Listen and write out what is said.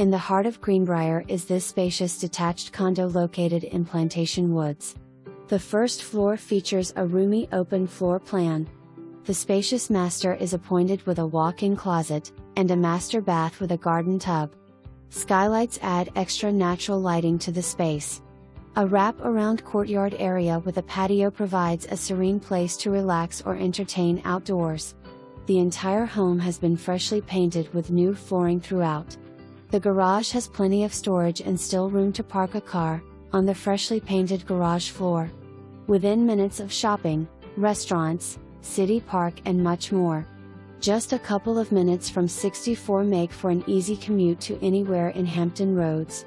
In the heart of Greenbrier is this spacious detached condo located in Plantation Woods. The first floor features a roomy open floor plan. The spacious master is appointed with a walk-in closet, and a master bath with a garden tub. Skylights add extra natural lighting to the space. A wrap-around courtyard area with a patio provides a serene place to relax or entertain outdoors. The entire home has been freshly painted with new flooring throughout. The garage has plenty of storage and still room to park a car, on the freshly painted garage floor. Within minutes of shopping, restaurants, city park and much more. Just a couple of minutes from 64 make for an easy commute to anywhere in Hampton Roads.